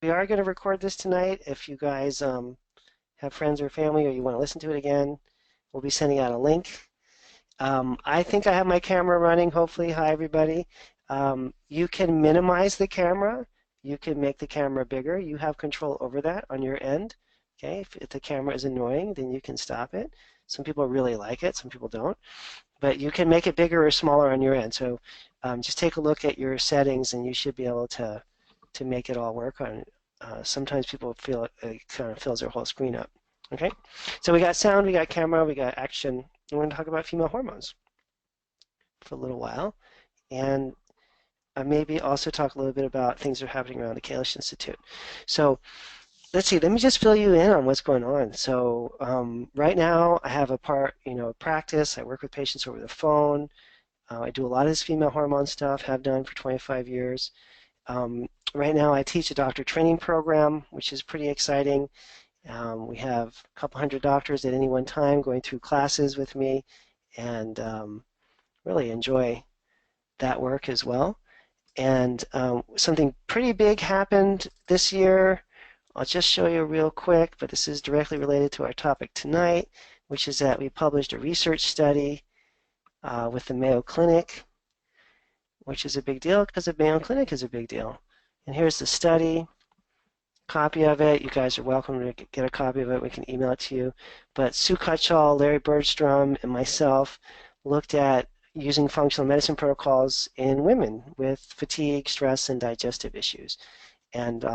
We are going to record this tonight. If you guys have friends or family or you want to listen to it again, we'll be sending out a link. I think I have my camera running, hopefully. Hi, everybody. You can minimize the camera. You can make the camera bigger. You have control over that on your end. Okay, if the camera is annoying, then you can stop it. Some people really like it, some people don't. But you can make it bigger or smaller on your end. So just take a look at your settings and you should be able to make it all work on. Sometimes people feel it kind of fills their whole screen up. Okay, so we got sound, we got camera, we got action. We're going to talk about female hormones for a little while, and maybe also talk a little bit about things that are happening around the Kalish Institute. So let's see. Let me just fill you in on what's going on. So right now, I have a practice. I work with patients over the phone. I do a lot of this female hormone stuff. Have done for 25 years. Right now, I teach a doctor training program, which is pretty exciting. We have a couple hundred doctors at any one time going through classes with me, and really enjoy that work as well. And something pretty big happened this year. I'll just show you real quick, but this is directly related to our topic tonight, which is that we published a research study with the Mayo Clinic, which is a big deal because the Mayo Clinic is a big deal. And here's the study, copy of it. You guys are welcome to get a copy of it. We can email it to you. But Sue Cutshall, Larry Bergstrom, and myself looked at using functional medicine protocols in women with fatigue, stress, and digestive issues. And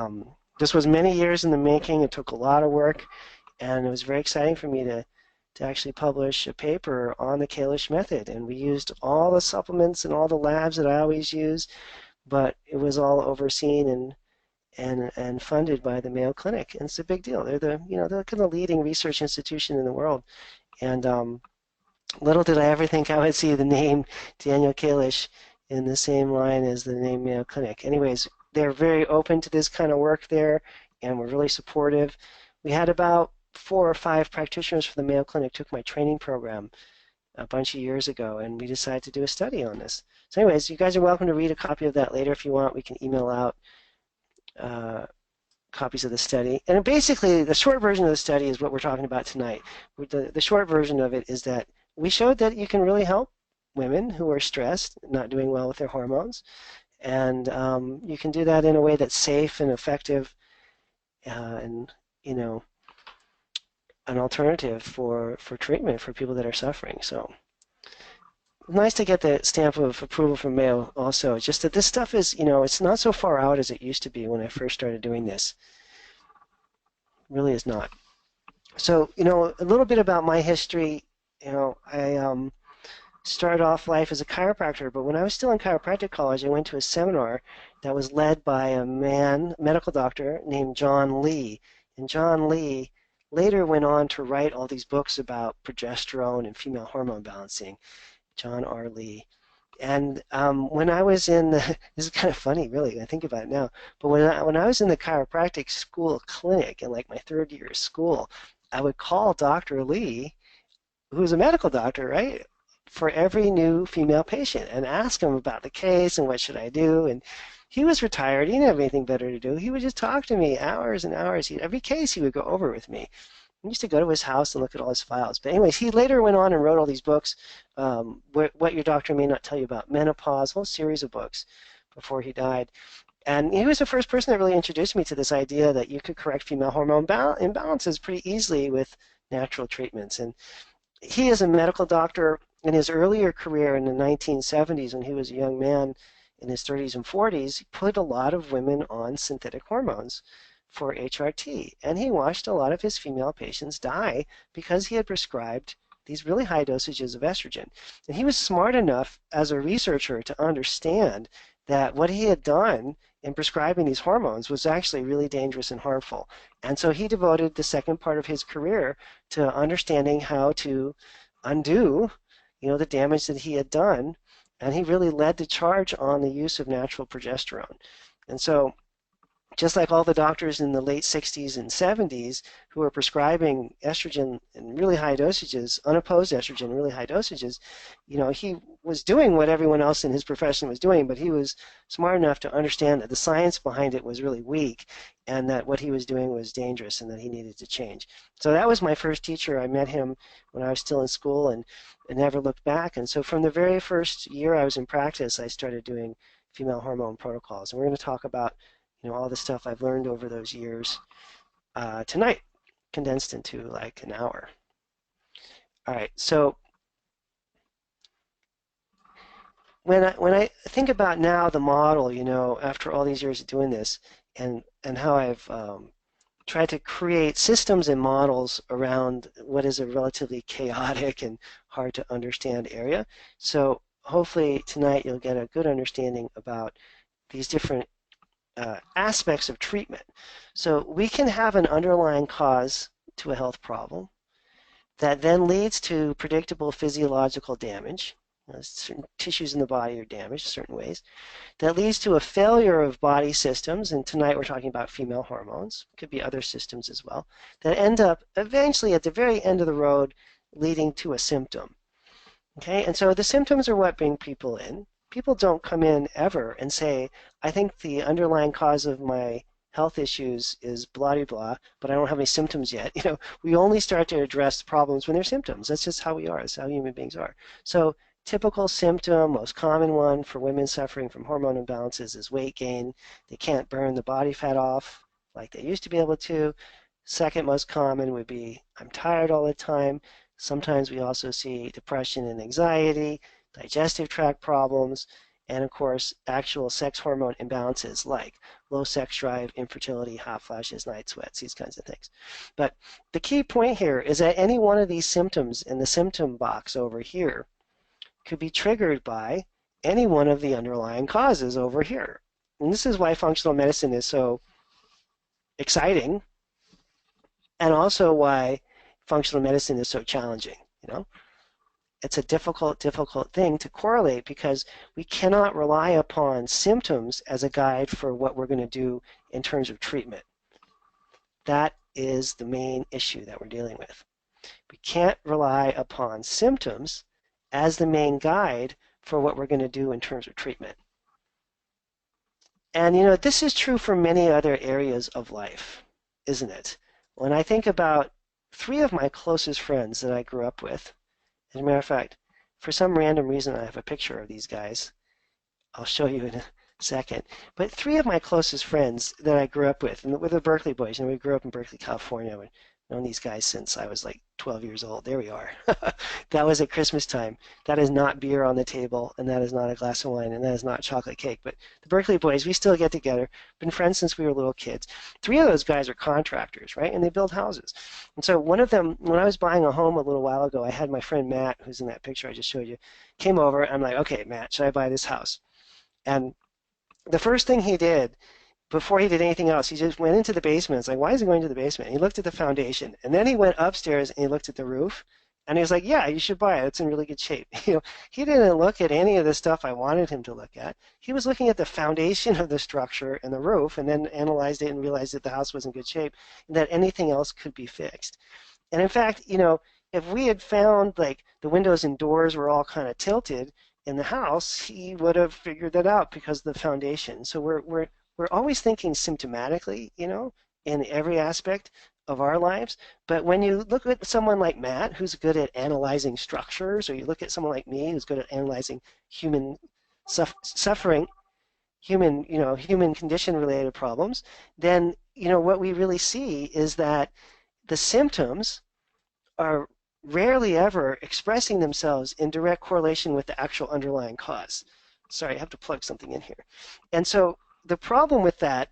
this was many years in the making. It took a lot of work, and it was very exciting for me to actually publish a paper on the Kalish method. And we used all the supplements and all the labs that I always use, but it was all overseen and funded by the Mayo Clinic. And it's a big deal. They're they're kind of leading research institution in the world. And little did I ever think I would see the name Daniel Kalish in the same line as the name Mayo Clinic. Anyways, they're very open to this kind of work there, and we're really supportive. We had about 4 or 5 practitioners from the Mayo Clinic took my training program a bunch of years ago, and we decided to do a study on this. So anyways, you guys are welcome to read a copy of that later if you want. We can email out uh, copies of the study. And basically, the short version of the study is what we're talking about tonight. The short version of it is that we showed that you can really help women who are stressed, not doing well with their hormones, and you can do that in a way that's safe and effective, and an alternative for treatment for people that are suffering. So nice to get the stamp of approval from Mayo also. Just that this stuff is, it's not so far out as it used to be when I first started doing this. It really is not. So, a little bit about my history. I started off life as a chiropractor, but when I was still in chiropractic college, I went to a seminar that was led by a medical doctor named John Lee. And John Lee later went on to write all these books about progesterone and female hormone balancing. John R. Lee. And when I was in the, this is kind of funny, really, I think about it now, but when I was in the chiropractic school clinic in like my 3rd year of school, I would call Dr. Lee, who's a medical doctor, right, for every new female patient and ask him about the case and what should I do. And he was retired. He didn't have anything better to do. He would just talk to me hours and hours. Every case he would go over with me. I used to go to his house and look at all his files. But anyways, he later went on and wrote all these books, What Your Doctor May Not Tell You About Menopause, a whole series of books before he died. And he was the first person that really introduced me to this idea that you could correct female hormone imbalances pretty easily with natural treatments. And he is a medical doctor. In his earlier career in the 1970s, when he was a young man in his 30s and 40s, he put a lot of women on synthetic hormones for HRT. And he watched a lot of his female patients die because he had prescribed these really high dosages of estrogen. And he was smart enough as a researcher to understand that what he had done in prescribing these hormones was actually really dangerous and harmful. And so he devoted the second part of his career to understanding how to undo the damage that he had done, and he really led the charge on the use of natural progesterone. And so just like all the doctors in the late 60s and 70s who were prescribing estrogen in really high dosages, unopposed estrogen in really high dosages, he was doing what everyone else in his profession was doing, but he was smart enough to understand that the science behind it was really weak and that what he was doing was dangerous and that he needed to change. So that was my first teacher. I met him when I was still in school and never looked back. And so from the very first year I was in practice, I started doing female hormone protocols. And we're going to talk about all the stuff I've learned over those years tonight, condensed into like an hour. All right, so when I think about now the model, after all these years of doing this, and how I've tried to create systems and models around what is a relatively chaotic and hard to understand area. So hopefully tonight you'll get a good understanding about these different aspects of treatment. So we can have an underlying cause to a health problem that then leads to predictable physiological damage. Certain tissues in the body are damaged certain ways. That leads to a failure of body systems, and tonight we're talking about female hormones. It could be other systems as well, that end up eventually at the very end of the road leading to a symptom. Okay, and so the symptoms are what bring people in. People don't come in ever and say, I think the underlying cause of my health issues is blah, blah, blah, but I don't have any symptoms yet. We only start to address problems when there's symptoms. That's just how we are. That's how human beings are. So typical symptom, most common one for women suffering from hormone imbalances is weight gain. They can't burn the body fat off like they used to be able to. Second most common would be, I'm tired all the time. Sometimes we also see depression and anxiety, digestive tract problems, and of course, actual sex hormone imbalances like low sex drive, infertility, hot flashes, night sweats, these kinds of things. But the key point here is that any one of these symptoms in the symptom box over here could be triggered by any one of the underlying causes over here. And this is why functional medicine is so exciting, and also why functional medicine is so challenging. It's a difficult thing to correlate because we cannot rely upon symptoms as a guide for what we're going to do in terms of treatment. That is the main issue that we're dealing with. We can't rely upon symptoms as the main guide for what we're going to do in terms of treatment. And this is true for many other areas of life, isn't it? When I think about 3 of my closest friends that I grew up with, as a matter of fact, for some random reason I have a picture of these guys. I'll show you in a second. But 3 of my closest friends that I grew up with, and with the Berkeley boys, we grew up in Berkeley, California. We've known these guys since I was like 12 years old. There we are. That was at Christmas time. That is not beer on the table, and that is not a glass of wine, and that is not chocolate cake. But the Berkeley boys, we still get together. Been friends since we were little kids. 3 of those guys are contractors, right? And they build houses. And so one of them, when I was buying a home a little while ago, I had my friend Matt, who's in that picture I just showed you, came over. I'm like, okay, Matt, should I buy this house? And the first thing he did before he did anything else, he just went into the basement. It's like, why is he going to the basement? And he looked at the foundation, and then he went upstairs and he looked at the roof, and he was like, yeah, you should buy it. It's in really good shape. He didn't look at any of the stuff I wanted him to look at. He was looking at the foundation of the structure and the roof, and then analyzed it and realized that the house was in good shape, and that anything else could be fixed. And in fact, if we had found like the windows and doors were all kind of tilted in the house, he would have figured that out because of the foundation. So we're always thinking symptomatically, in every aspect of our lives. But when you look at someone like Matt, who's good at analyzing structures, or you look at someone like me, who's good at analyzing human suffering, human condition-related problems, then what we really see is that the symptoms are rarely ever expressing themselves in direct correlation with the actual underlying cause. Sorry, I have to plug something in here. And so the problem with that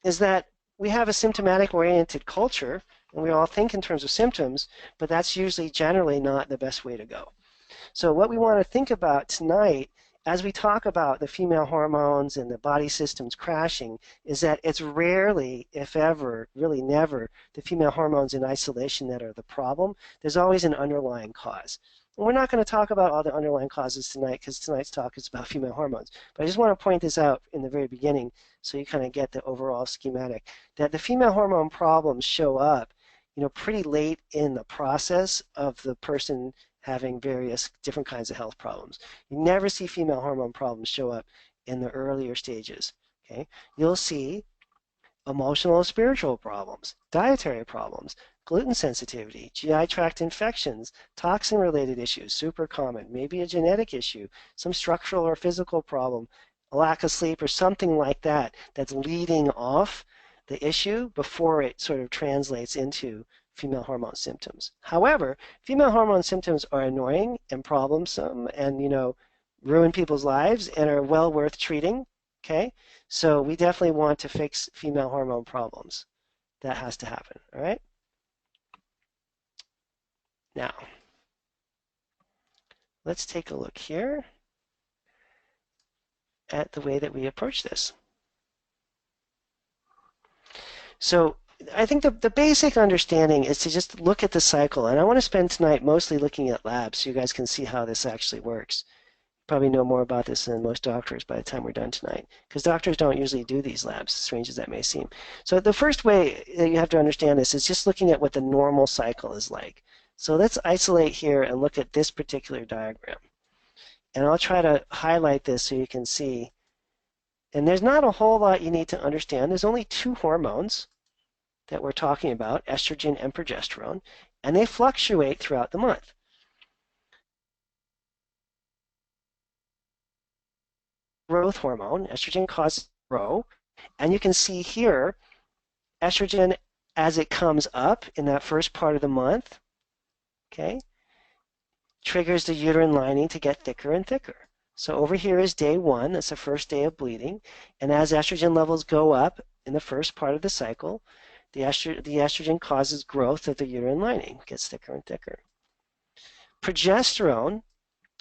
is that we have a symptomatic-oriented culture, and we all think in terms of symptoms, but that's usually generally not the best way to go. So what we want to think about tonight, as we talk about the female hormones and the body systems crashing, is that it's rarely, if ever, really never, the female hormones in isolation that are the problem. There's always an underlying cause. We're not going to talk about all the underlying causes tonight because tonight's talk is about female hormones. But I just want to point this out in the very beginning so you kind of get the overall schematic, that the female hormone problems show up, pretty late in the process of the person having various different kinds of health problems. You never see female hormone problems show up in the earlier stages. Okay, you'll see emotional and spiritual problems, dietary problems, gluten sensitivity, GI tract infections, toxin-related issues, super common, maybe a genetic issue, some structural or physical problem, a lack of sleep or something like that that's leading off the issue before it sort of translates into female hormone symptoms. However, female hormone symptoms are annoying and problemsome and, ruin people's lives and are well worth treating, okay? So we definitely want to fix female hormone problems. That has to happen, all right? Now, let's take a look here at the way that we approach this. So I think the basic understanding is to just look at the cycle. And I want to spend tonight mostly looking at labs so you guys can see how this actually works. Probably know more about this than most doctors by the time we're done tonight, because doctors don't usually do these labs, strange as that may seem. So the first way that you have to understand this is just looking at what the normal cycle is like. So let's isolate here and look at this particular diagram. And I'll try to highlight this so you can see. And there's not a whole lot you need to understand. There's only two hormones that we're talking about, estrogen and progesterone, and they fluctuate throughout the month. Growth hormone, estrogen causes grow, and you can see here, estrogen as it comes up in that first part of the month, okay, triggers the uterine lining to get thicker and thicker. So over here is day 1, that's the first day of bleeding, and as estrogen levels go up in the first part of the cycle, the estrogen causes growth of the uterine lining, gets thicker and thicker. Progesterone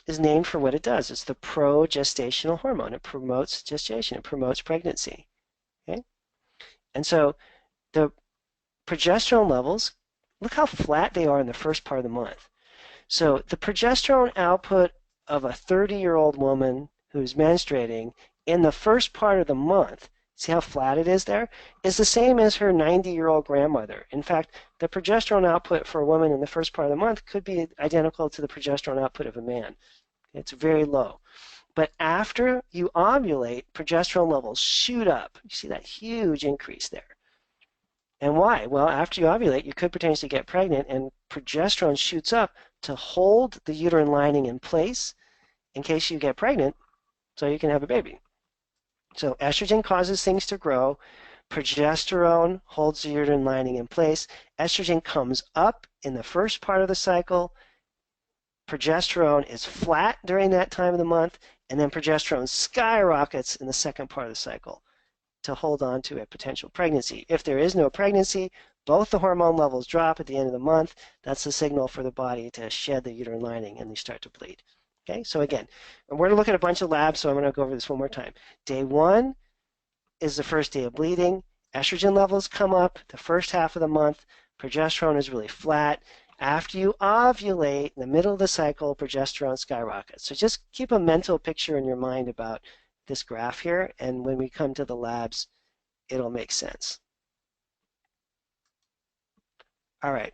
is named for what it does. It's the progestational hormone. It promotes gestation. It promotes pregnancy. Okay? And so the progesterone levels, look how flat they are in the first part of the month. So the progesterone output of a 30-year-old woman who's menstruating in the first part of the month, see how flat it is there, is the same as her 90-year-old grandmother. In fact, the progesterone output for a woman in the first part of the month could be identical to the progesterone output of a man. It's very low. But after you ovulate, progesterone levels shoot up. You see that huge increase there. And why? Well, after you ovulate, you could potentially get pregnant, and progesterone shoots up to hold the uterine lining in place in case you get pregnant so you can have a baby. So estrogen causes things to grow. Progesterone holds the uterine lining in place. Estrogen comes up in the first part of the cycle. Progesterone is flat during that time of the month, and then progesterone skyrockets in the second part of the cycle to hold on to a potential pregnancy. If there is no pregnancy, both the hormone levels drop at the end of the month. That's the signal for the body to shed the uterine lining, and they start to bleed. Okay, so again, we're going to look at a bunch of labs, so I'm going to go over this one more time. Day 1 is the first day of bleeding. Estrogen levels come up the first half of the month. Progesterone is really flat. After you ovulate, in the middle of the cycle, progesterone skyrockets. So just keep a mental picture in your mind about this graph here, and when we come to the labs, it'll make sense. All right.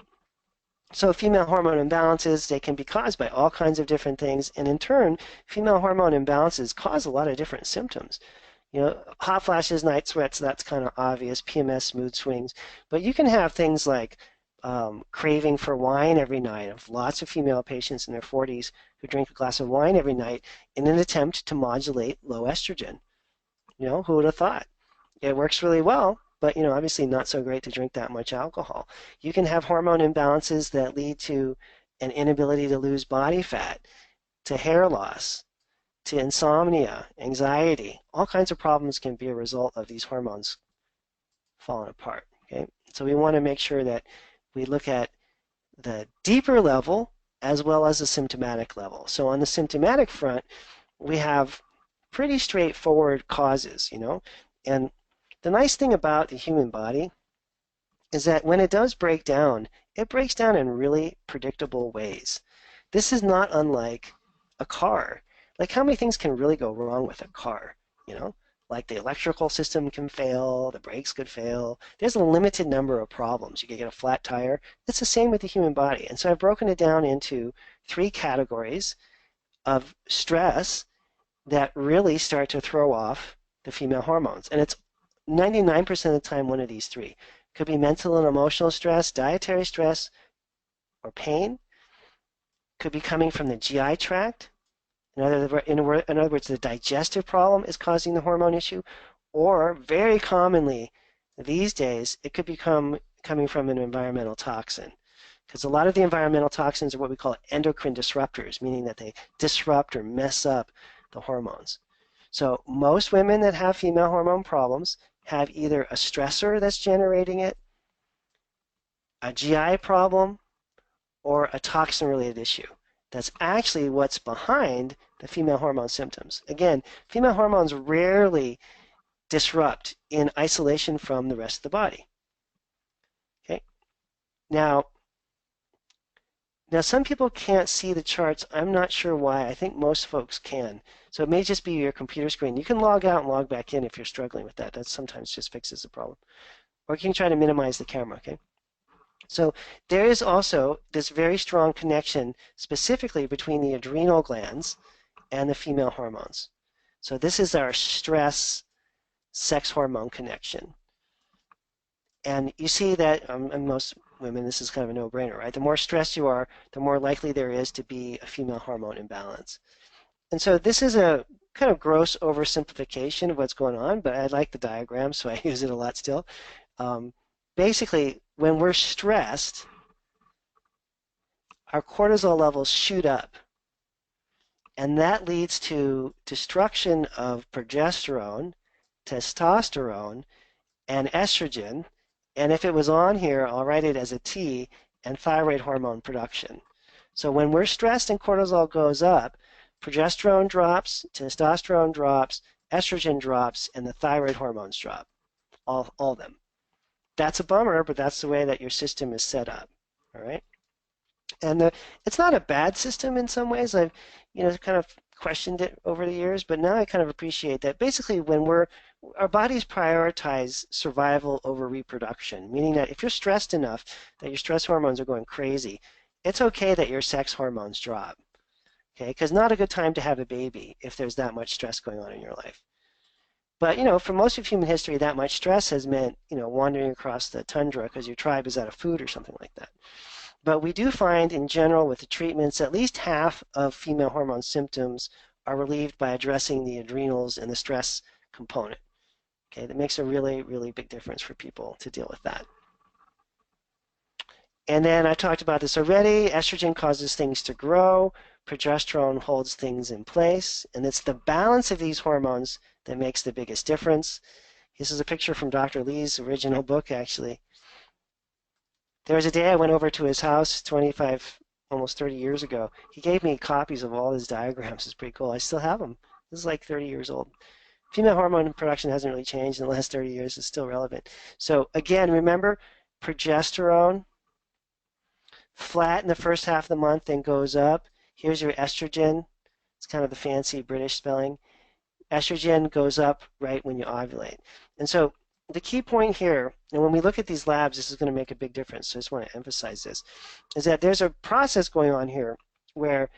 So female hormone imbalances, they can be caused by all kinds of different things, and in turn, female hormone imbalances cause a lot of different symptoms. Hot flashes, night sweats, that's kind of obvious, PMS, mood swings, but you can have things like craving for wine every night. I have lots of female patients in their 40s who drink a glass of wine every night in an attempt to modulate low estrogen. Who would have thought? It works really well, but obviously not so great to drink that much alcohol. You can have hormone imbalances that lead to an inability to lose body fat, to hair loss, to insomnia, anxiety. All kinds of problems can be a result of these hormones falling apart. Okay? So we want to make sure that we look at the deeper level as well as the symptomatic level. So on the symptomatic front, we have pretty straightforward causes, and the nice thing about the human body is that when it does break down, it breaks down in really predictable ways. This is not unlike a car. Like how many things can really go wrong with a car, you know? Like the electrical system can fail, the brakes could fail. There's a limited number of problems. You could get a flat tire. It's the same with the human body. And so I've broken it down into 3 categories of stress that really start to throw off the female hormones. And it's 99% of the time one of these 3. Could be mental and emotional stress, dietary stress, or pain. Could be coming from the GI tract. In other words, the digestive problem is causing the hormone issue. Or very commonly these days, it could be coming from an environmental toxin. Because a lot of the environmental toxins are what we call endocrine disruptors, meaning that they disrupt or mess up the hormones. So most women that have female hormone problems have either a stressor that's generating it, a GI problem, or a toxin-related issue. That's actually what's behind the female hormone symptoms. Again, female hormones rarely disrupt in isolation from the rest of the body. Okay. Now some people can't see the charts. I'm not sure why. I think most folks can. So it may just be your computer screen. You can log out and log back in if you're struggling with that. That sometimes just fixes the problem. Or you can try to minimize the camera, okay? So there is also this very strong connection specifically between the adrenal glands and the female hormones. So this is our stress sex hormone connection. And you see that in most women, this is kind of a no-brainer, right? The more stressed you are, the more likely there is to be a female hormone imbalance. And so this is a kind of gross oversimplification of what's going on, but I like the diagram, so I use it a lot still. Basically, when we're stressed, our cortisol levels shoot up. And that leads to destruction of progesterone, testosterone, and estrogen. And if it was on here, I'll write it as a T, and thyroid hormone production. So when we're stressed and cortisol goes up, progesterone drops, testosterone drops, estrogen drops, and the thyroid hormones drop, all of them. That's a bummer, but that's the way that your system is set up, all right? And it's not a bad system in some ways. I've, kind of questioned it over the years, but now I kind of appreciate that. Basically, when our bodies prioritize survival over reproduction, meaning that if you're stressed enough that your stress hormones are going crazy, it's okay that your sex hormones drop, okay? Because not a good time to have a baby if there's that much stress going on in your life. But, for most of human history, that much stress has meant, wandering across the tundra because your tribe is out of food or something like that. But we do find in general with the treatments, at least half of female hormone symptoms are relieved by addressing the adrenals and the stress component. Okay, that makes a really, really big difference for people to deal with that. And then I talked about this already. Estrogen causes things to grow. Progesterone holds things in place. And it's the balance of these hormones that makes the biggest difference. This is a picture from Dr. Lee's original book, actually. There was a day I went over to his house 25, almost 30 years ago. He gave me copies of all his diagrams. It's pretty cool. I still have them. This is like 30 years old. Female hormone production hasn't really changed in the last 30 years. It's still relevant. So again, remember, progesterone, flat in the first half of the month, then goes up. Here's your estrogen. It's kind of the fancy British spelling. Estrogen goes up right when you ovulate. And so the key point here, and when we look at these labs, this is going to make a big difference, so I just want to emphasize this, is that there's a process going on here where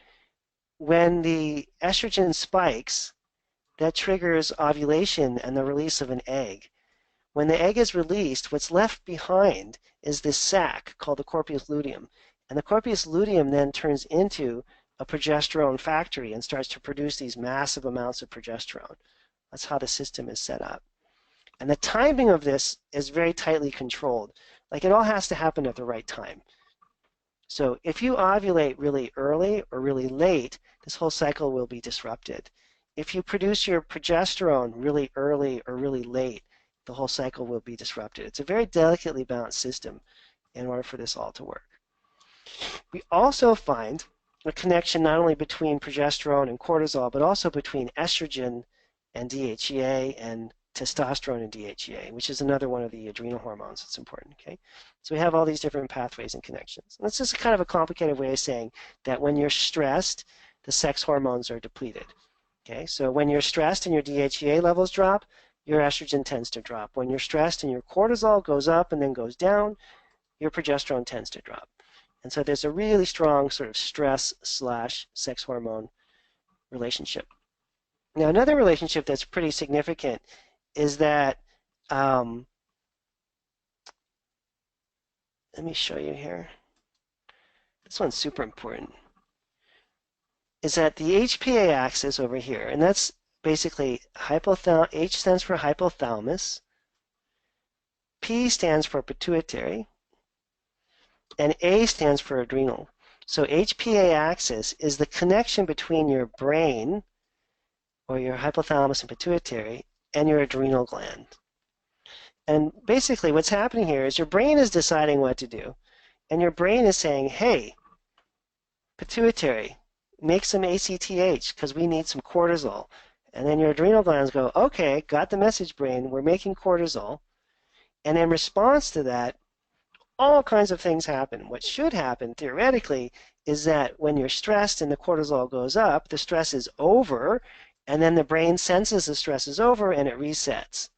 when the estrogen spikes, that triggers ovulation and the release of an egg. When the egg is released, what's left behind is this sac called the corpus luteum. And the corpus luteum then turns into a progesterone factory and starts to produce these massive amounts of progesterone. That's how the system is set up. And the timing of this is very tightly controlled. Like it all has to happen at the right time. So if you ovulate really early or really late, this whole cycle will be disrupted. If you produce your progesterone really early or really late, the whole cycle will be disrupted. It's a very delicately balanced system in order for this all to work. We also find a connection not only between progesterone and cortisol, but also between estrogen and DHEA and testosterone and DHEA, which is another one of the adrenal hormones that's important, okay? So we have all these different pathways and connections. And that's just kind of a complicated way of saying that when you're stressed, the sex hormones are depleted, okay? So when you're stressed and your DHEA levels drop, your estrogen tends to drop. When you're stressed and your cortisol goes up and then goes down, your progesterone tends to drop. And so there's a really strong sort of stress/sex hormone relationship. Now, another relationship that's pretty significant is that, let me show you here. This one's super important. Is that the HPA axis over here, and that's basically H stands for hypothalamus, P stands for pituitary, and A stands for adrenal. So HPA axis is the connection between your brain, or your hypothalamus and pituitary, and your adrenal gland. And basically what's happening here is your brain is deciding what to do, and your brain is saying, hey, pituitary, make some ACTH because we need some cortisol. And then your adrenal glands go, okay, got the message, brain, we're making cortisol. And in response to that, all kinds of things happen. What should happen, theoretically, is that when you're stressed and the cortisol goes up, the stress is over, and then the brain senses the stress is over and it resets.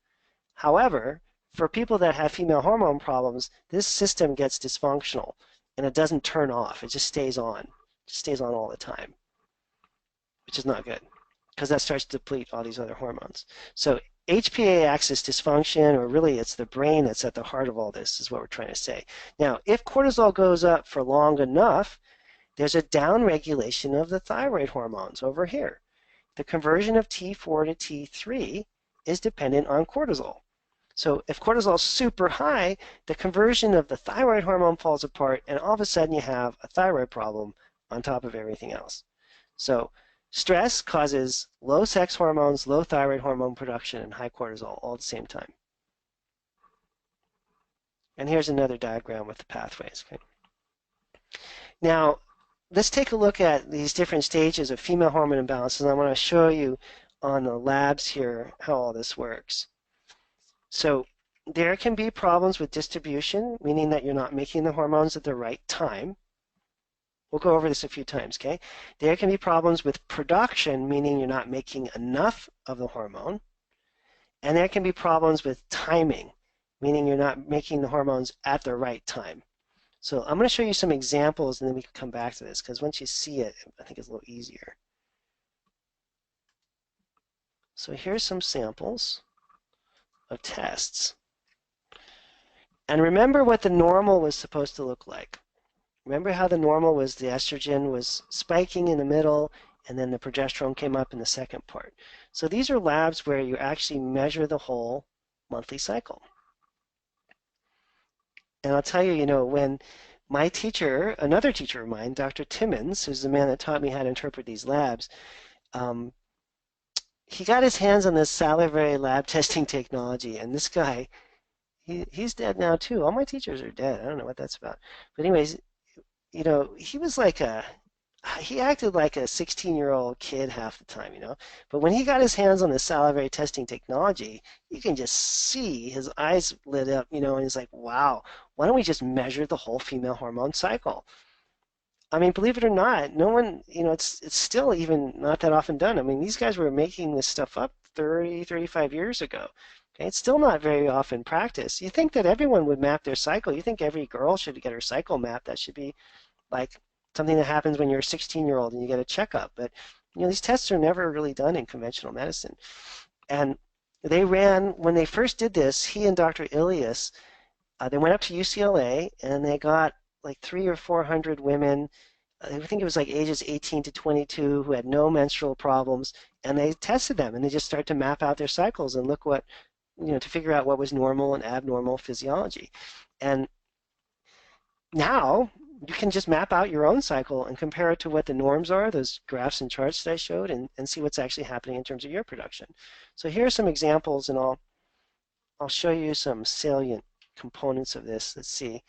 However, for people that have female hormone problems, this system gets dysfunctional and it doesn't turn off. It just stays on. It just stays on all the time, which is not good because that starts to deplete all these other hormones. So HPA axis dysfunction, or really it's the brain that's at the heart of all this, is what we're trying to say. Now, if cortisol goes up for long enough, there's a downregulation of the thyroid hormones over here. The conversion of T4 to T3 is dependent on cortisol. So if cortisol is super high, the conversion of the thyroid hormone falls apart, and all of a sudden you have a thyroid problem on top of everything else. So stress causes low sex hormones, low thyroid hormone production, and high cortisol all at the same time. And here's another diagram with the pathways. Okay? Now, let's take a look at these different stages of female hormone imbalances, and I want to show you on the labs here how all this works. So there can be problems with distribution, meaning that you're not making the hormones at the right time. We'll go over this a few times, okay? There can be problems with production, meaning you're not making enough of the hormone. And there can be problems with timing, meaning you're not making the hormones at the right time. So I'm going to show you some examples and then we can come back to this because once you see it, I think it's a little easier. So here's some samples of tests. And remember what the normal was supposed to look like. Remember how the normal was the estrogen was spiking in the middle and then the progesterone came up in the second part. So these are labs where you actually measure the whole monthly cycle. And I'll tell you, when my teacher, another teacher of mine, Dr. Timmons, who's the man that taught me how to interpret these labs, he got his hands on this salivary lab testing technology, and this guy, he's dead now too. All my teachers are dead. I don't know what that's about. But anyways, he was he acted like a 16-year-old kid half the time, But when he got his hands on the salivary testing technology, you can just see his eyes lit up, and he's like, wow, why don't we just measure the whole female hormone cycle? I mean, believe it or not, no one, it's still even not that often done. I mean, these guys were making this stuff up 30, 35 years ago. Okay? It's still not very often practiced. You think that everyone would map their cycle. You think every girl should get her cycle mapped. That should be like something that happens when you're a 16-year-old and you get a checkup. But, these tests are never really done in conventional medicine. And they ran, when they first did this, he and Dr. Ilias, they went up to UCLA and they got like 300 or 400 women, I think it was like ages 18 to 22 who had no menstrual problems, and they tested them and they just started to map out their cycles and look what, to figure out what was normal and abnormal physiology. And now you can just map out your own cycle and compare it to what the norms are, those graphs and charts that I showed, and see what's actually happening in terms of your production. So here are some examples, and I'll show you some salient components of this. Let's see.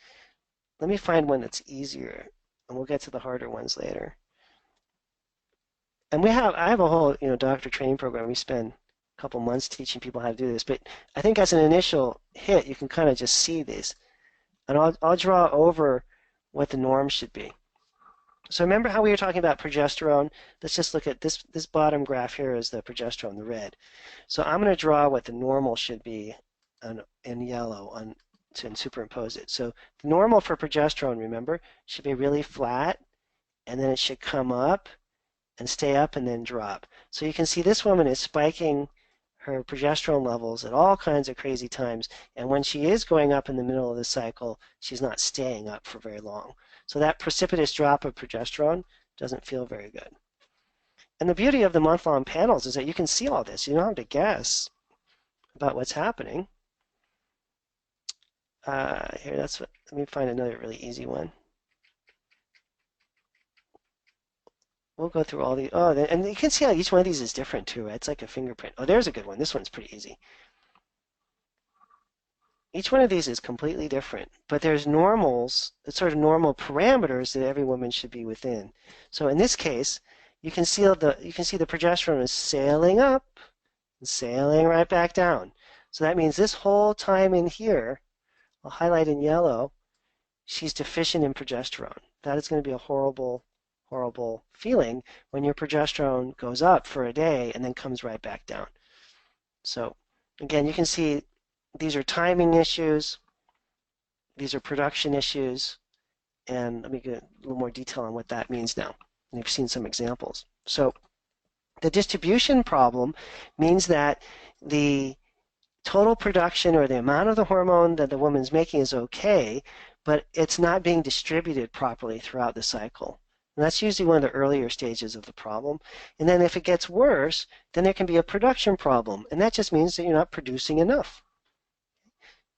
Let me find one that's easier, and we'll get to the harder ones later. And I have a whole, doctor training program. We spend couple months teaching people how to do this, but I think as an initial hit, you can kind of just see these. And I'll draw over what the norm should be. So remember how we were talking about progesterone? Let's just look at this bottom graph here is the progesterone, the red. So I'm going to draw what the normal should be in yellow and superimpose it. So the normal for progesterone, remember, should be really flat, and then it should come up and stay up and then drop. So you can see this woman is spiking her progesterone levels at all kinds of crazy times, and when she is going up in the middle of the cycle, she's not staying up for very long. So that precipitous drop of progesterone doesn't feel very good. And the beauty of the month-long panels is that you can see all this. You don't have to guess about what's happening. Here, let me find another really easy one. We'll go through all the, and you can see how each one of these is different too. It's like a fingerprint. Oh, there's a good one. This one's pretty easy. Each one of these is completely different, but there's normals, sort of normal parameters that every woman should be within. So in this case, you can see the progesterone is sailing up and sailing right back down. So that means this whole time in here, I'll highlight in yellow, she's deficient in progesterone. That is going to be a horrible, horrible feeling when your progesterone goes up for a day and then comes right back down. So again, you can see these are timing issues, these are production issues, and let me get a little more detail on what that means now. And you've seen some examples. So the distribution problem means that the total production or the amount of the hormone that the woman's making is okay, but it's not being distributed properly throughout the cycle. And that's usually one of the earlier stages of the problem. And then if it gets worse, then there can be a production problem. And that just means that you're not producing enough.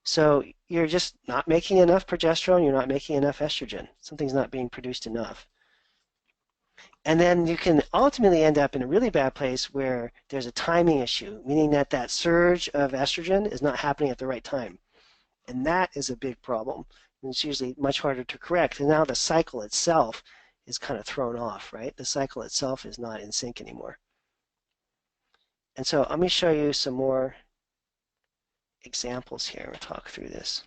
So you're just not making enough progesterone, you're not making enough estrogen. Something's not being produced enough. And then you can ultimately end up in a really bad place where there's a timing issue, meaning that that surge of estrogen is not happening at the right time. And that is a big problem. And it's usually much harder to correct. And now the cycle itself is kind of thrown off, right? The cycle itself is not in sync anymore. And so let me show you some more examples here. We'll talk through this.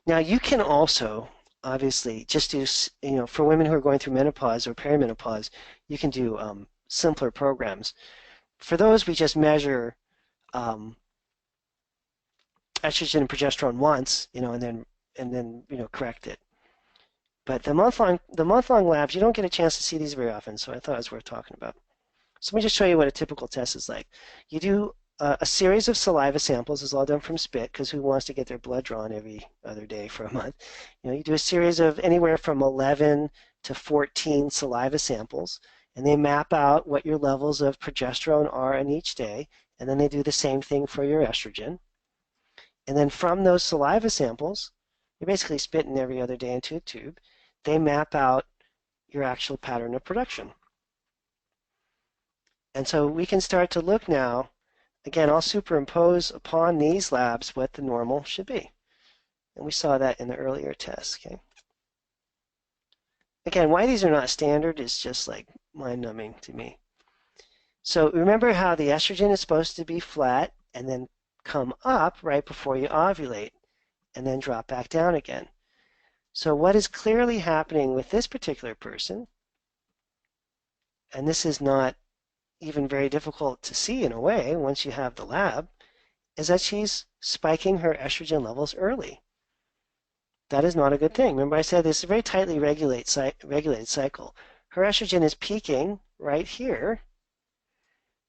Now you can also obviously just do, for women who are going through menopause or perimenopause, you can do simpler programs. For those, we just measure estrogen and progesterone once, and then correct it. But the month-long labs, you don't get a chance to see these very often, so I thought it was worth talking about. So let me just show you what a typical test is like. You do a series of saliva samples. Is all done from spit, because who wants to get their blood drawn every other day for a month? You do a series of anywhere from 11 to 14 saliva samples, and they map out what your levels of progesterone are in each day, and then they do the same thing for your estrogen. And then from those saliva samples, you're basically spitting every other day into a tube, they map out your actual pattern of production. And so we can start to look now. Again, I'll superimpose upon these labs what the normal should be. And we saw that in the earlier tests, okay? Again, why these are not standard is just like mind-numbing to me. So remember how the estrogen is supposed to be flat and then come up right before you ovulate and then drop back down again. So what is clearly happening with this particular person, and this is not even very difficult to see in a way once you have the lab, is that she's spiking her estrogen levels early. That is not a good thing. Remember I said this is a very tightly regulated cycle. Her estrogen is peaking right here,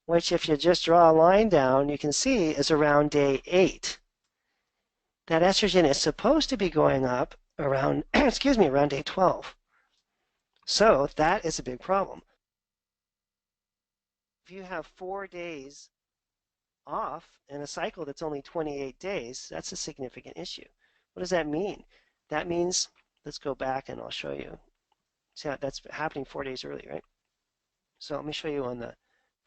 which if you just draw a line down, you can see is around day 8. That estrogen is supposed to be going up around, around day 12. So that is a big problem. If you have 4 days off in a cycle that's only 28 days, that's a significant issue. What does that mean? That means, let's go back and I'll show you. See how that's happening 4 days early, right? So let me show you on the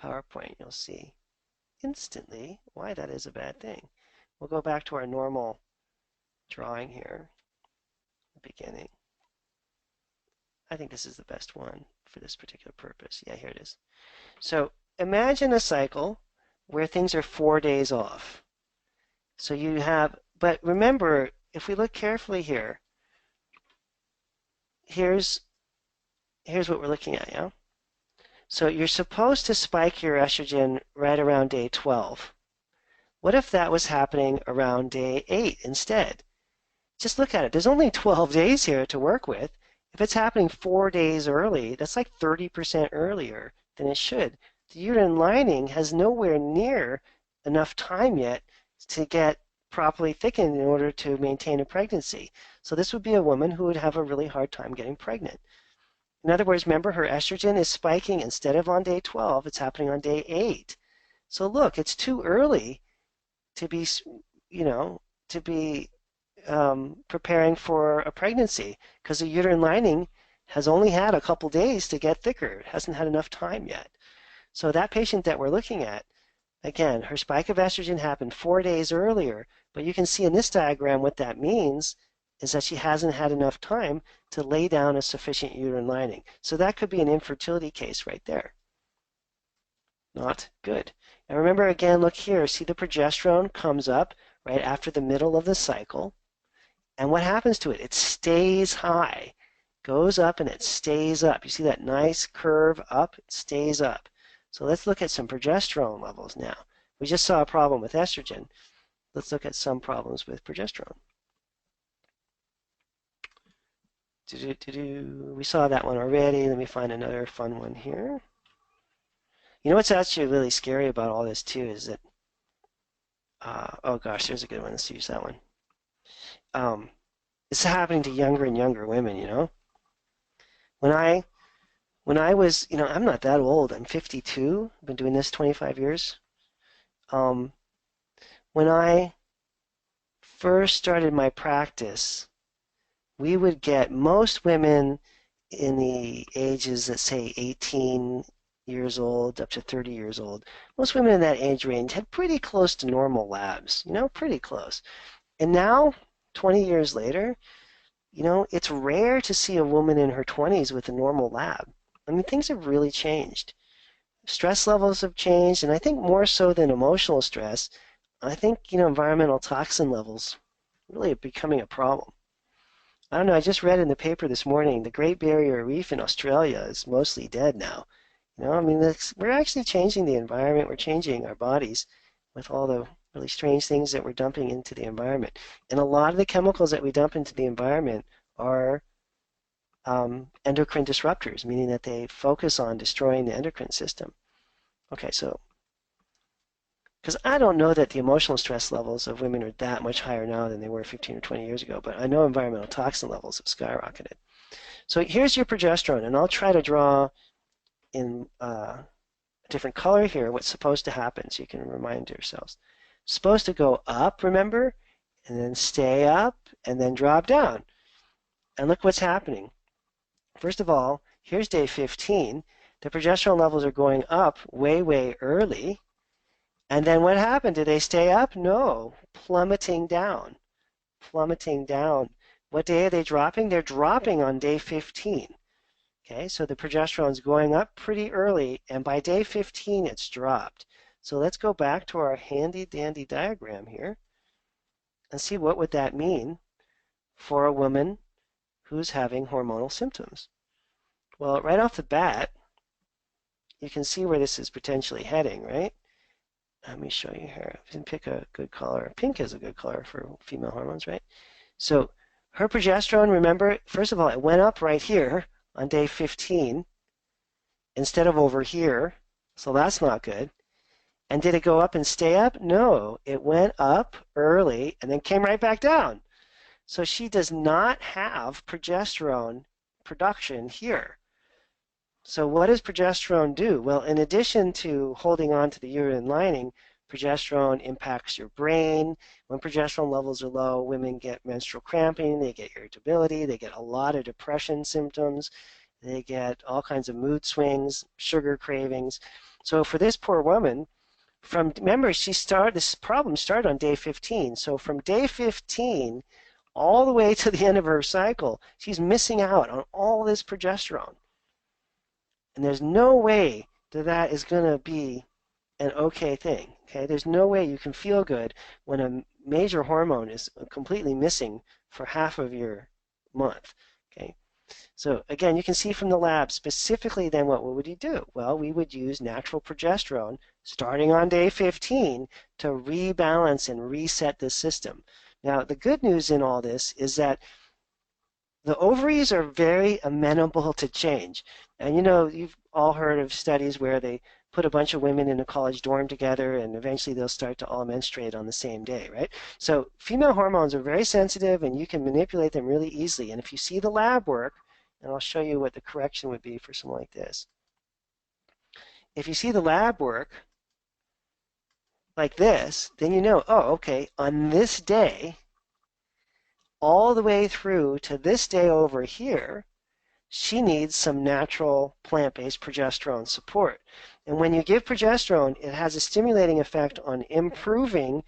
PowerPoint. You'll see instantly why that is a bad thing. We'll go back to our normal drawing here, the beginning. I think this is the best one for this particular purpose. Yeah, here it is. So imagine a cycle where things are 4 days off. So you have, but remember, if we look carefully here, here's here's what we're looking at, yeah? So you're supposed to spike your estrogen right around day 12. What if that was happening around day 8 instead? Just look at it. There's only 12 days here to work with. If it's happening 4 days early, that's like 30% earlier than it should. The uterine lining has nowhere near enough time yet to get properly thickened in order to maintain a pregnancy. So this would be a woman who would have a really hard time getting pregnant. In other words, remember her estrogen is spiking instead of on day 12, it's happening on day 8. So look, it's too early to be, to be preparing for a pregnancy because the uterine lining has only had a couple days to get thicker. It hasn't had enough time yet. So that patient that we're looking at, again, her spike of estrogen happened 4 days earlier, but you can see in this diagram what that means is that she hasn't had enough time to lay down a sufficient uterine lining. So that could be an infertility case right there. Not good. And remember again, look here, see the progesterone comes up right after the middle of the cycle. And what happens to it? It stays high, goes up and it stays up. You see that nice curve up? It stays up. So let's look at some progesterone levels now. We just saw a problem with estrogen. Let's look at some problems with progesterone. We saw that one already. Let me find another fun one here. You know what's actually really scary about all this too is that, oh gosh, there's a good one. Let's use that one. It's happening to younger and younger women, you know. When I was, I'm not that old. I'm 52. I've been doing this 25 years. When I first started my practice, we would get most women in the ages that say 18 years old up to 30 years old. Most women in that age range had pretty close to normal labs, pretty close. And now, 20 years later, it's rare to see a woman in her 20s with a normal lab. I mean, things have really changed. Stress levels have changed, and I think more so than emotional stress, I think, environmental toxin levels really are becoming a problem. I don't know, I just read in the paper this morning, the Great Barrier Reef in Australia is mostly dead now. I mean, we're actually changing the environment, we're changing our bodies with all the really strange things that we're dumping into the environment. And a lot of the chemicals that we dump into the environment are endocrine disruptors, meaning that they focus on destroying the endocrine system. Okay, so, because I don't know that the emotional stress levels of women are that much higher now than they were 15 or 20 years ago, but I know environmental toxin levels have skyrocketed. So here's your progesterone, and I'll try to draw in a different color here what's supposed to happen so you can remind yourselves. It's supposed to go up, remember, and then stay up, and then drop down. And look what's happening. First of all, here's day 15. The progesterone levels are going up way, way early. And then what happened? Did they stay up? No, plummeting down. Plummeting down. What day are they dropping? They're dropping on day 15. Okay, so the progesterone's going up pretty early, and by day 15 it's dropped. So let's go back to our handy dandy diagram here and see what would that mean for a woman who's having hormonal symptoms. Well, right off the bat, you can see where this is potentially heading, right? Let me show you here. I can pick a good color. Pink is a good color for female hormones, right? So her progesterone, remember, first of all, it went up right here on day 15 instead of over here. So that's not good. And did it go up and stay up? No, it went up early and then came right back down. So she does not have progesterone production here. So what does progesterone do? Well, in addition to holding on to the uterine lining, progesterone impacts your brain. When progesterone levels are low, women get menstrual cramping, they get irritability, they get a lot of depression symptoms, they get all kinds of mood swings, sugar cravings. So for this poor woman, remember, this problem started on day 15. So from day 15 all the way to the end of her cycle, she's missing out on all this progesterone. And there's no way that is going to be an okay thing. Okay, there's no way you can feel good when a major hormone is completely missing for half of your month. Okay, so again, you can see from the lab specifically then what would you do? Well, we would use natural progesterone starting on day 15 to rebalance and reset the system. Now, the good news in all this is that the ovaries are very amenable to change. And you know, you've all heard of studies where they put a bunch of women in a college dorm together and eventually they'll start to all menstruate on the same day, right? So female hormones are very sensitive and you can manipulate them really easily. And if you see the lab work, and I'll show you what the correction would be for something like this. If you see the lab work like this, then you know, oh, okay, on this day, all the way through to this day over here, she needs some natural plant-based progesterone support. And when you give progesterone, it has a stimulating effect on improving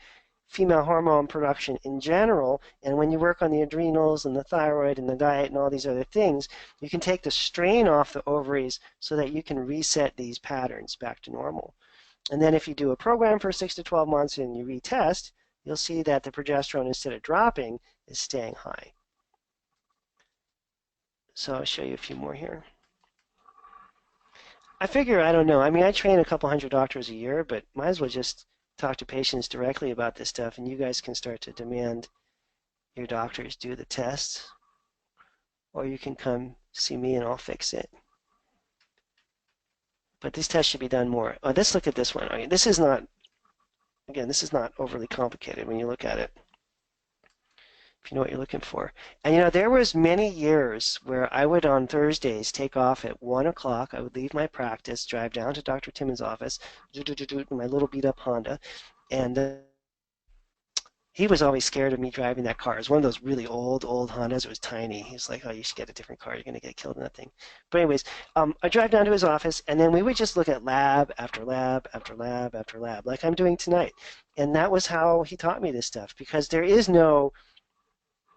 female hormone production in general. And when you work on the adrenals and the thyroid and the diet and all these other things, you can take the strain off the ovaries so that you can reset these patterns back to normal. And then if you do a program for 6 to 12 months and you retest, you'll see that the progesterone, instead of dropping, is staying high. So I'll show you a few more here. I figure, I don't know, I mean, I train a couple hundred doctors a year, but might as well just talk to patients directly about this stuff, and you guys can start to demand your doctors do the tests, or you can come see me and I'll fix it. But these tests should be done more. Oh, let's look at this one. I mean, this is not, again, this is not overly complicated when you look at it, if you know what you're looking for. And you know, there was many years where I would on Thursdays take off at 1 o'clock. I would leave my practice, drive down to Dr. Timmons' office, in my little beat-up Honda, and he was always scared of me driving that car. It was one of those really old Hondas. It was tiny. He's like, oh, you should get a different car. You're going to get killed in that thing. But anyways, I drive down to his office, and then we would just look at lab after lab after lab after lab, like I'm doing tonight. And that was how he taught me this stuff, because there is no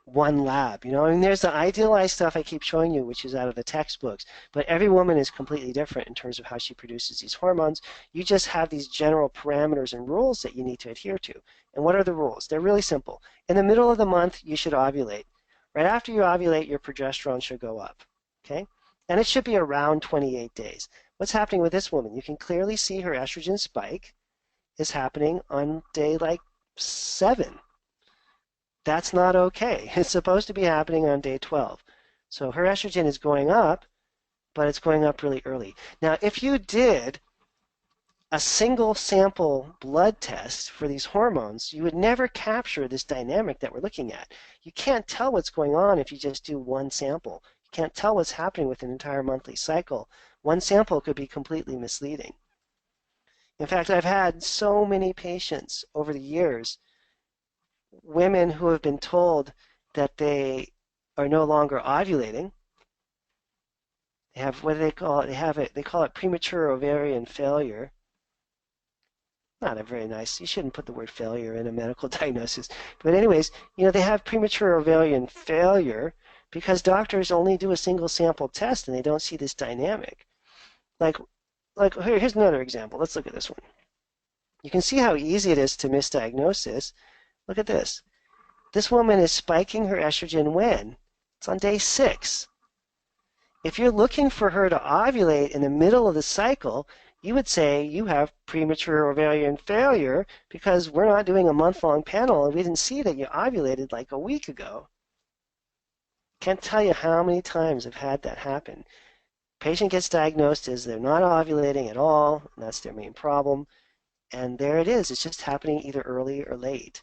one lab, you know. I mean, there's the idealized stuff I keep showing you, which is out of the textbooks, but every woman is completely different in terms of how she produces these hormones. You just have these general parameters and rules that you need to adhere to. And what are the rules? They're really simple. In the middle of the month, you should ovulate. Right after you ovulate, your progesterone should go up, okay? And it should be around 28 days. What's happening with this woman? You can clearly see her estrogen spike is happening on day like 7. That's not okay. It's supposed to be happening on day 12. So her estrogen is going up, but it's going up really early. Now, if you did a single sample blood test for these hormones, you would never capture this dynamic that we're looking at. You can't tell what's going on if you just do one sample. You can't tell what's happening with an entire monthly cycle. One sample could be completely misleading. In fact, I've had so many patients over the years, women who have been told that they are no longer ovulating. They have, what do they call it? They call it premature ovarian failure. Not a very nice, you shouldn't put the word failure in a medical diagnosis. But anyways, you know, they have premature ovarian failure because doctors only do a single sample test and they don't see this dynamic. Like here's another example. Let's look at this one. You can see how easy it is to misdiagnose this. Look at this. This woman is spiking her estrogen when? It's on day 6. If you're looking for her to ovulate in the middle of the cycle, you would say you have premature ovarian failure because we're not doing a month-long panel and we didn't see that you ovulated like a week ago. Can't tell you how many times I've had that happen. Patient gets diagnosed as they're not ovulating at all, and that's their main problem. And there it is. It's just happening either early or late.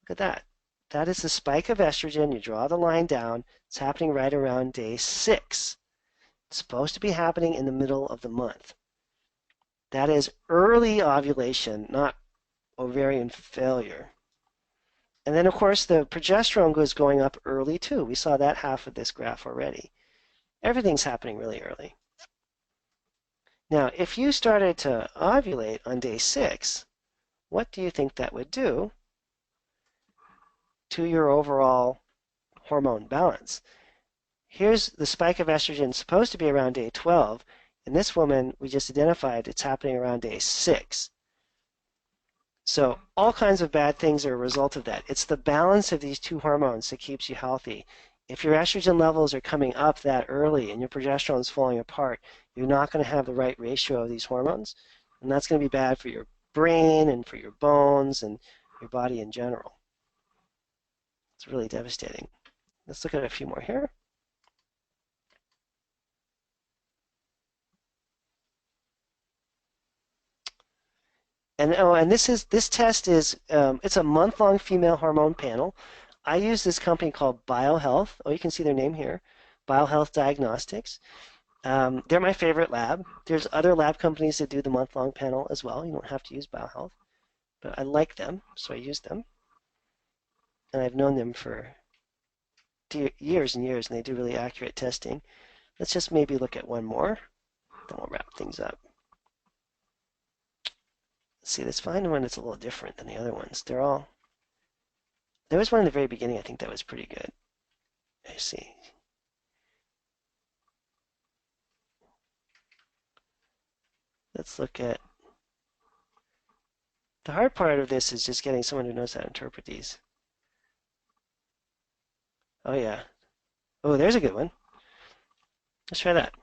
Look at that. That is the spike of estrogen. You draw the line down. It's happening right around day 6. It's supposed to be happening in the middle of the month. That is early ovulation, not ovarian failure. And then, of course, the progesterone goes going up early, too. We saw that half of this graph already. Everything's happening really early. Now, if you started to ovulate on day 6, what do you think that would do to your overall hormone balance? Here's the spike of estrogen supposed to be around day 12. In this woman, we just identified it's happening around day 6. So all kinds of bad things are a result of that. It's the balance of these two hormones that keeps you healthy. If your estrogen levels are coming up that early and your progesterone is falling apart, you're not going to have the right ratio of these hormones, and that's going to be bad for your brain and for your bones and your body in general. It's really devastating. Let's look at a few more here. And this test is it's a month-long female hormone panel. I use this company called BioHealth. Oh, you can see their name here, BioHealth Diagnostics. They're my favorite lab. There's other lab companies that do the month-long panel as well. You don't have to use BioHealth, but I like them, so I use them. And I've known them for years and years, and they do really accurate testing. Let's just maybe look at one more, then we'll wrap things up. See, let's find one that's a little different than the other ones. There was one in the very beginning, I think that was pretty good. I see. Let's look at, the hard part of this is just getting someone who knows how to interpret these. Oh yeah. Oh, there's a good one. Let's try that.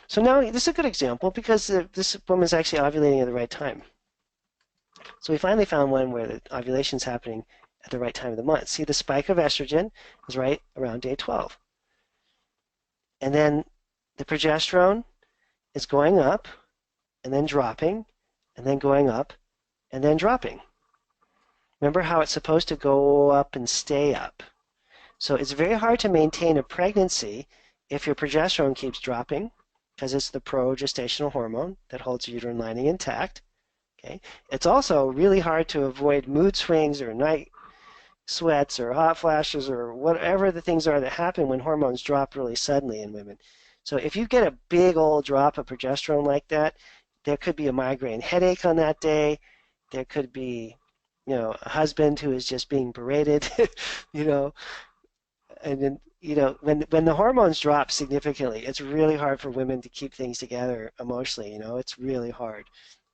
So now this is a good example because this woman's actually ovulating at the right time. So we finally found one where the ovulation is happening at the right time of the month. See, the spike of estrogen is right around day 12. And then the progesterone is going up and then dropping and then going up and then dropping. Remember how it's supposed to go up and stay up. So it's very hard to maintain a pregnancy if your progesterone keeps dropping because it's the progestational hormone that holds the uterine lining intact. Okay. It's also really hard to avoid mood swings or night sweats or hot flashes or whatever the things are that happen when hormones drop really suddenly in women. So if you get a big old drop of progesterone like that, there could be a migraine headache on that day. There could be, a husband who is just being berated, and then, when the hormones drop significantly, it's really hard for women to keep things together emotionally. It's really hard.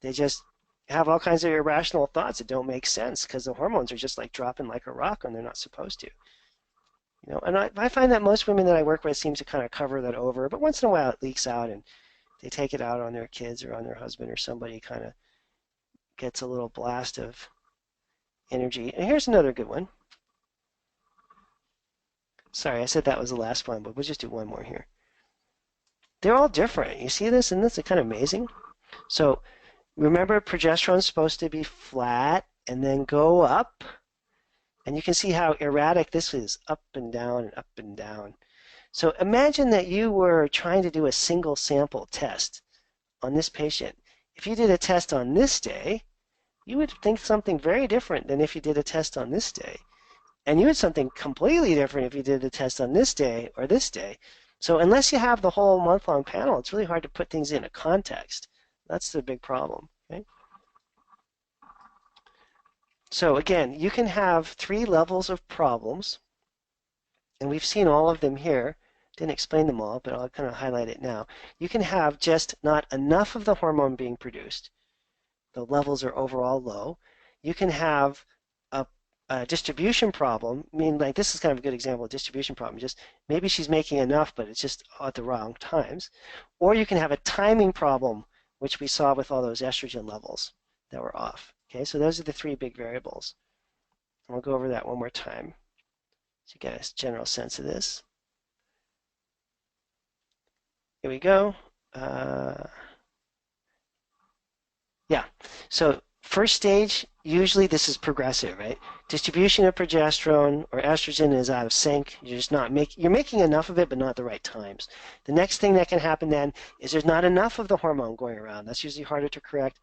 They just have all kinds of irrational thoughts that don't make sense because the hormones are just like dropping like a rock when they're not supposed to. And I find that most women that I work with seem to kind of cover that over, but once in a while it leaks out and they take it out on their kids or on their husband or somebody kind of gets a little blast of energy. And here's another good one. Sorry, I said that was the last one, but we'll just do one more here. They're all different. You see this? And this is kind of amazing. So remember, progesterone is supposed to be flat and then go up. And you can see how erratic this is, up and down and up and down. So imagine that you were trying to do a single sample test on this patient. If you did a test on this day, you would think something very different than if you did a test on this day. And you would something completely different if you did a test on this day or this day. So unless you have the whole month-long panel, it's really hard to put things in a context. That's the big problem. Okay? So again, you can have 3 levels of problems, and we've seen all of them here. Didn't explain them all, but I'll kind of highlight it now. You can have just not enough of the hormone being produced. The levels are overall low. You can have a distribution problem. I mean, like this is kind of a good example of distribution problem. Just maybe she's making enough, but it's just at the wrong times. Or you can have a timing problem, which we saw with all those estrogen levels that were off. Okay, so those are the 3 big variables. And we'll go over that one more time so you get a general sense of this. Here we go. Yeah, so first stage, usually this is progressive, right? Distribution of progesterone or estrogen is out of sync. You're making enough of it, but not the right times. The next thing that can happen then is there's not enough of the hormone going around. That's usually harder to correct.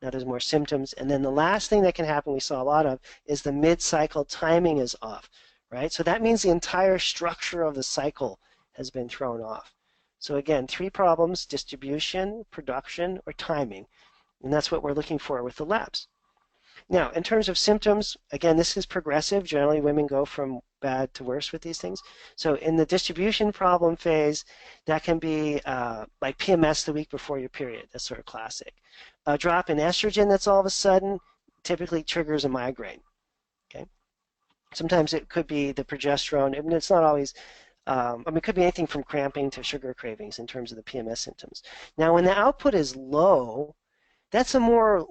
Now there's more symptoms. And then the last thing that can happen, we saw a lot of, is the mid-cycle timing is off, right? So that means the entire structure of the cycle has been thrown off. So again, 3 problems: distribution, production, or timing. And that's what we're looking for with the labs. Now, in terms of symptoms, again, this is progressive. Generally, women go from bad to worse with these things. So in the distribution problem phase, that can be like PMS the week before your period. That's sort of classic. A drop in estrogen that's all of a sudden typically triggers a migraine. Okay. Sometimes it could be the progesterone. I mean, it's not always. I mean, it could be anything from cramping to sugar cravings in terms of the PMS symptoms. Now, when the output is low, that's a more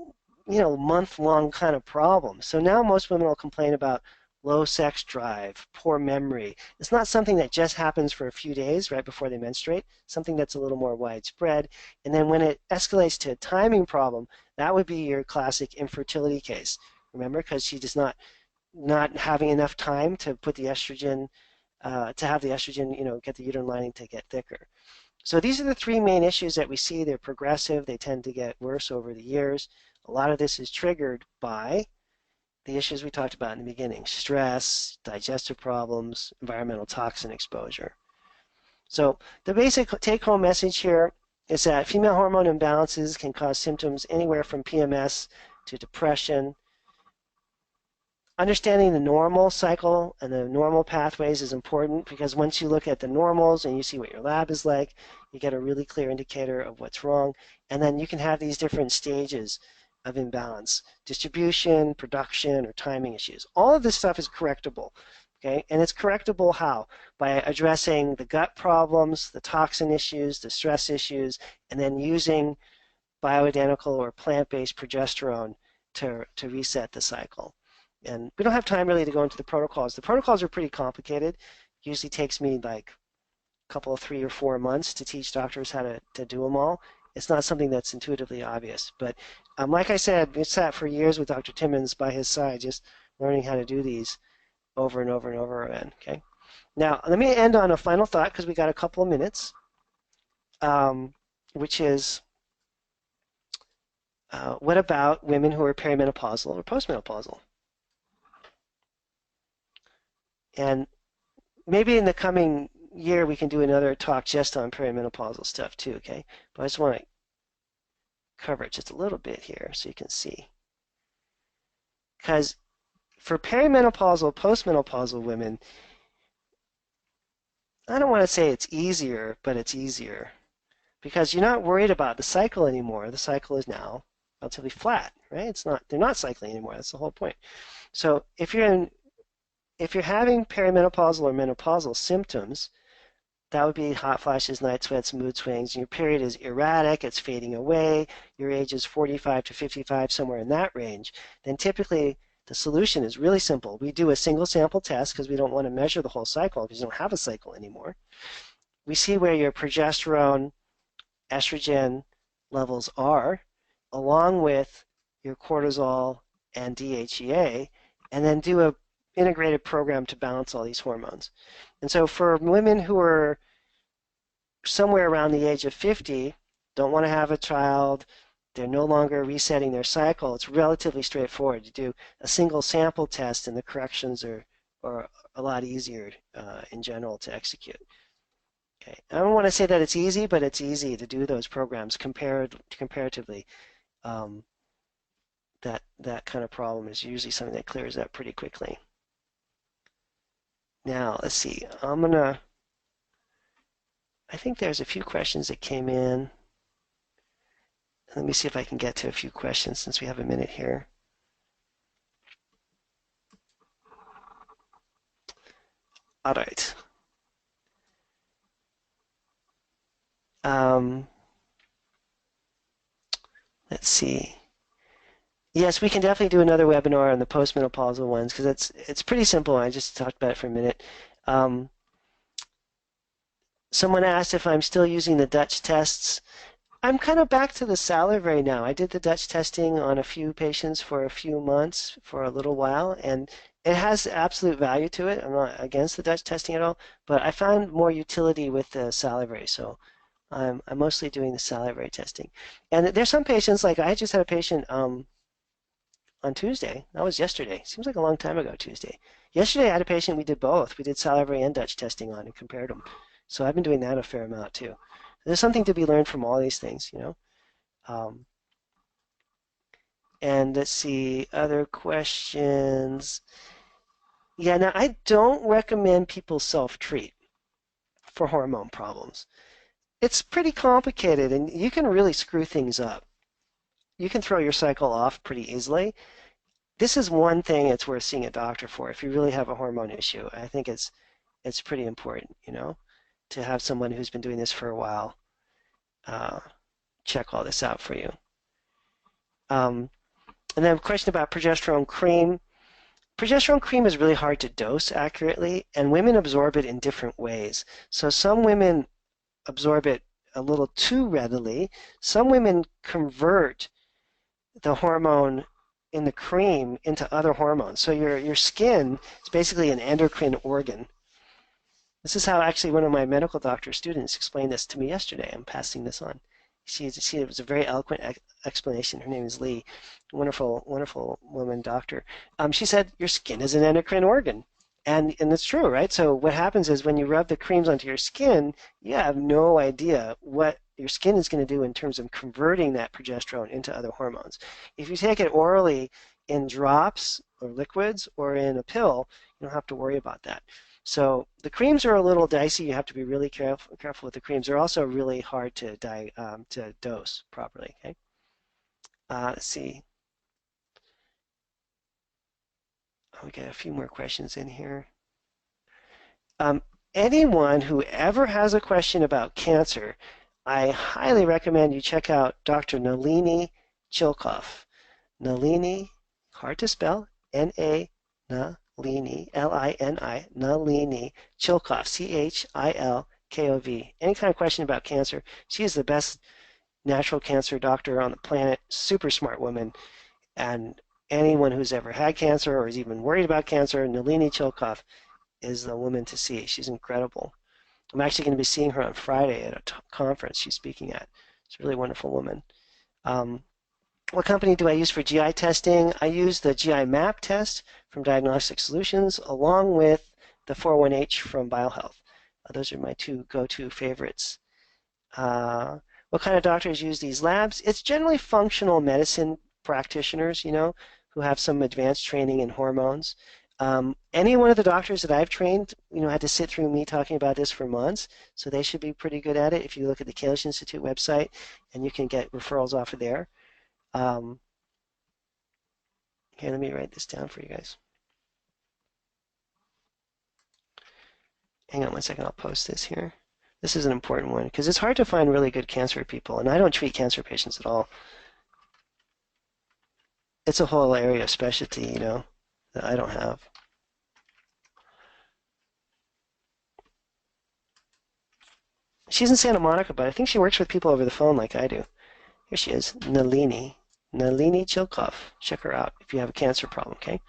month-long kind of problem. So now most women will complain about low sex drive, poor memory. It's not something that just happens for a few days right before they menstruate, something that's a little more widespread. And then when it escalates to a timing problem, that would be your classic infertility case. Remember, because she does not having enough time to put the estrogen, to have the estrogen, get the uterine lining to get thicker. So these are the three main issues that we see. They're progressive. They tend to get worse over the years. A lot of this is triggered by the issues we talked about in the beginning: stress, digestive problems, environmental toxin exposure. So the basic take-home message here is that female hormone imbalances can cause symptoms anywhere from PMS to depression. Understanding the normal cycle and the normal pathways is important, because once you look at the normals and you see what your lab is like, you get a really clear indicator of what's wrong. And then you can have these different stages of imbalance: distribution, production, or timing issues. All of this stuff is correctable. Okay, and it's correctable how? By addressing the gut problems, the toxin issues, the stress issues, and then using bioidentical or plant-based progesterone to reset the cycle. And we don't have time really to go into the protocols. The protocols are pretty complicated. It usually takes me like a couple of 3 or 4 months to teach doctors how to do them all. It's not something that's intuitively obvious. But like I said, we sat for years with Dr. Timmons by his side, just learning how to do these over and over and over again. Okay. Now, let me end on a final thought, because we got a couple of minutes, which is, what about women who are perimenopausal or postmenopausal? And maybe in the coming year we can do another talk just on perimenopausal stuff too, okay? But I just want to cover it just a little bit here so you can see. Because for perimenopausal, postmenopausal women, I don't want to say it's easier, but it's easier. Because you're not worried about the cycle anymore. The cycle is now relatively flat, right? They're not cycling anymore. That's the whole point. So if you're having perimenopausal or menopausal symptoms, that would be hot flashes, night sweats, mood swings, and your period is erratic, it's fading away, your age is 45 to 55, somewhere in that range, then typically the solution is really simple. We do a single sample test because we don't want to measure the whole cycle because you don't have a cycle anymore. We see where your progesterone, estrogen levels are, along with your cortisol and DHEA, and then do a integrated program to balance all these hormones. And so for women who are somewhere around the age of 50, don't want to have a child, they're no longer resetting their cycle, it's relatively straightforward. You do a single sample test and the corrections are a lot easier in general to execute. Okay. I don't want to say that it's easy, but it's easy to do those programs comparatively. That kind of problem is usually something that clears up pretty quickly. Now, let's see. I think there's a few questions that came in. Let me see if I can get to a few questions since we have a minute here. All right. Let's see. Yes, we can definitely do another webinar on the postmenopausal ones because it's pretty simple. I just talked about it for a minute. Someone asked if I'm still using the Dutch tests. I'm kind of back to the salivary now. I did the Dutch testing on a few patients for a few months, for a little while, and it has absolute value to it. I'm not against the Dutch testing at all, but I found more utility with the salivary, so I'm mostly doing the salivary testing. And there's some patients, like I just had a patient on Tuesday. That was yesterday. Seems like a long time ago, Tuesday. Yesterday I had a patient, we did both. We did salivary and Dutch testing on and compared them. So I've been doing that a fair amount too. There's something to be learned from all these things, you know. And let's see, other questions. Yeah, now I don't recommend people self-treat for hormone problems. It's pretty complicated and you can really screw things up. You can throw your cycle off pretty easily. This is one thing it's worth seeing a doctor for. If you really have a hormone issue, I think it's pretty important, to have someone who's been doing this for a while uh, check all this out for you. Um, and then a question about progesterone cream. Progesterone cream is really hard to dose accurately, and women absorb it in different ways. So some women absorb it a little too readily. Some women convert the hormone in the cream into other hormones. So your skin is basically an endocrine organ. This is how actually one of my medical doctor students explained this to me yesterday. I'm passing this on. It was a very eloquent explanation. Her name is Lee, wonderful, wonderful woman doctor. She said your skin is an endocrine organ, and it's true, right? So what happens is when you rub the creams onto your skin, you have no idea what your skin is going to do in terms of converting that progesterone into other hormones. If you take it orally in drops or liquids or in a pill, you don't have to worry about that. So the creams are a little dicey. You have to be really careful with the creams. They're also really hard to dose properly. Okay. Let's see. We got a few more questions in here. Um, Anyone who ever has a question about cancer, I highly recommend you check out Dr. Nalini Chilkov. Nalini, hard to spell, N-A, Nalini, L-I-N-I, Nalini Chilkov, C-H-I-L-K-O-V. Any kind of question about cancer, she is the best natural cancer doctor on the planet, super smart woman, and anyone who's ever had cancer or is even worried about cancer, Nalini Chilkov is the woman to see. She's incredible. I'm actually going to be seeing her on Friday at a conference she's speaking at. She's a really wonderful woman. What company do I use for GI testing? I use the GI map test from Diagnostic Solutions along with the 41H from BioHealth. Those are my two go-to favorites. What kind of doctors use these labs? It's generally functional medicine practitioners, who have some advanced training in hormones. Any one of the doctors that I've trained, had to sit through me talking about this for months, so they should be pretty good at it. If you look at the Kalish Institute website, and you can get referrals off of there. Here, let me write this down for you guys. Hang on one second, I'll post this here. This is an important one because it's hard to find really good cancer people, and I don't treat cancer patients at all. It's a whole area of specialty, that I don't have. She's in Santa Monica, but I think she works with people over the phone like I do. Here she is, Nalini Chilkov. Check her out if you have a cancer problem, okay?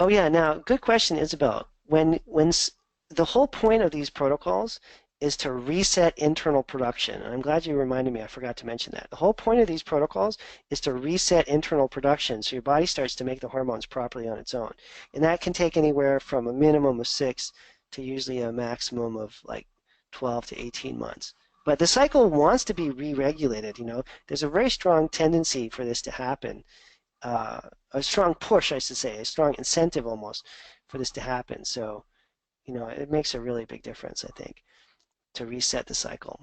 Oh yeah, now good question, Isabel. When the whole point of these protocols is to reset internal production. And I'm glad you reminded me, I forgot to mention that. The whole point of these protocols is to reset internal production so your body starts to make the hormones properly on its own. And that can take anywhere from a minimum of 6 to usually a maximum of like 12 to 18 months. But the cycle wants to be re-regulated, There's a very strong tendency for this to happen. A strong push, I should say, a strong incentive almost for this to happen. So, it makes a really big difference, I think, to reset the cycle.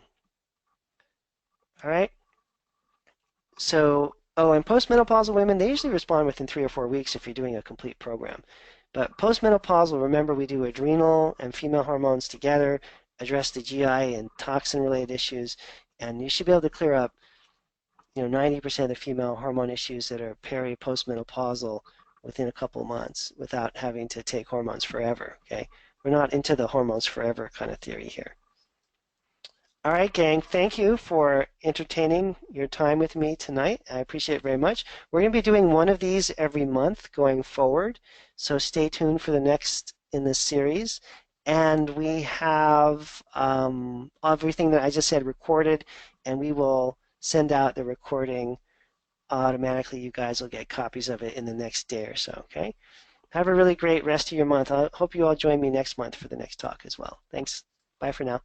All right. So, and postmenopausal women, they usually respond within 3 or 4 weeks if you're doing a complete program. But postmenopausal, remember we do adrenal and female hormones together, address the GI and toxin-related issues, and you should be able to clear up 90% of the female hormone issues that are peri-postmenopausal within a couple months without having to take hormones forever, okay? We're not into the hormones forever kind of theory here. All right, gang, thank you for entertaining your time with me tonight. I appreciate it very much. We're going to be doing one of these every month going forward, so stay tuned for the next in this series. And we have everything that I just said recorded, and we will send out the recording automatically. You guys will get copies of it in the next day or so, okay? Have a really great rest of your month. I hope you all join me next month for the next talk as well. Thanks. Bye for now.